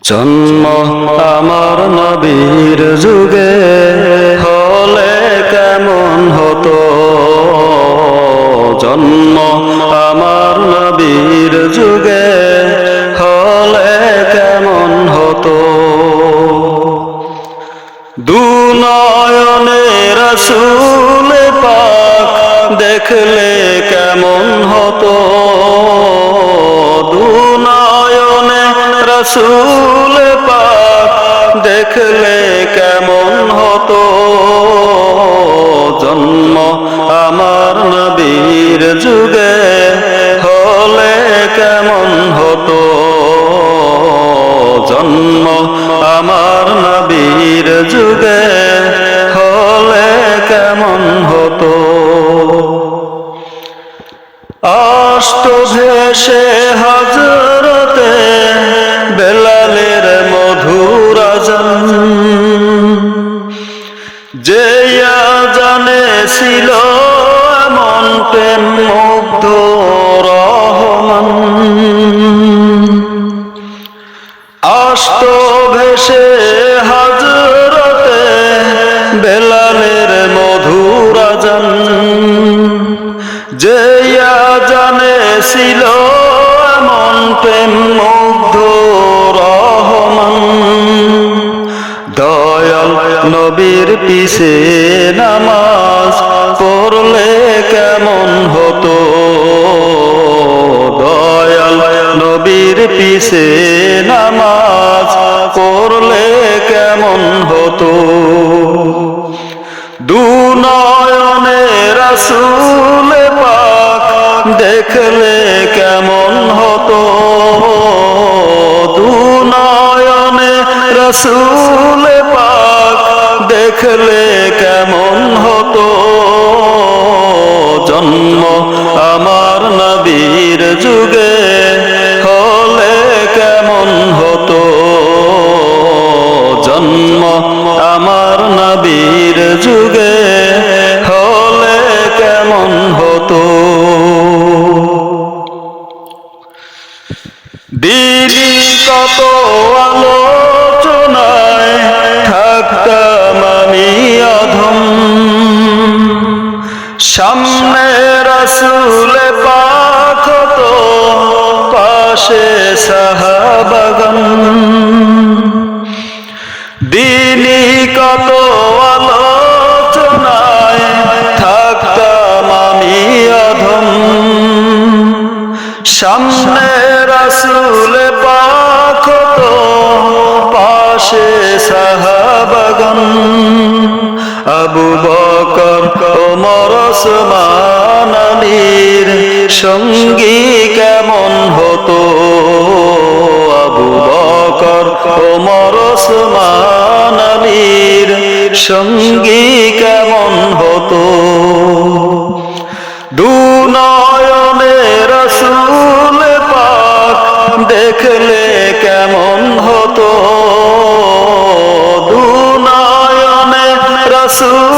জন্ম আমার নবীর যুগে হলে কেমন হতো, জন্ম আমার নবীর যুগে হলে কেমন হতো। দুনয়নে রাসূল পাক দেখলে কেমন হতো, দুনয়নে রাসূল পাক দেখলে কেমন হতো। জন্ম আমার নবীর যুগে হলে কেমন হতো, জন্ম আমার নবীর যুগে হলে কেমন হতো। অষ্টভেশে হযরতে বেলালের মধুর আযান, যে আযানে ছিল এমন প্রেম মুগ্ধ রহমান। অষ্টভেশে হযরতে বেলালের মধুর আযান, যে আযানে ছিল এমন প্রেম মুগ্ধ রহমান। দয়াল নবীর পিছে নামাজ পড়লে কেমন হতো, দয়াল নবীর পিছে নামাজ পড়লে কেমন হতো। দুনয়নে রাসূল পাক দেখলে কেমন হতো, দুনয়নে রাসূল পাক দেখলে কেমন হতো। জন্ম আমার নবীর যুগে হলে কেমন হতো, জন্ম আমার নবীর যুগে হলে কেমন হতো। দিলি কত আলোচনায় থাকতাম আমি অধম, সামনে রাসূল পাক হতো পাশে সাহাবাগণ। দিলি কত আলোচনায় থাকতাম আমি অধম, সামনে রাসূল পাক হতো পাশে সাহাবাগণ। আবু বকর ওমর ওসমান আলীর সঙ্গী কেমন হতো, আবু বকর ওমর ওসমান আলীর সঙ্গী কেমন হতো। দুনয়নে রাসূল পাক দেখলে কেমন হতো, দুনয়নে রাসূল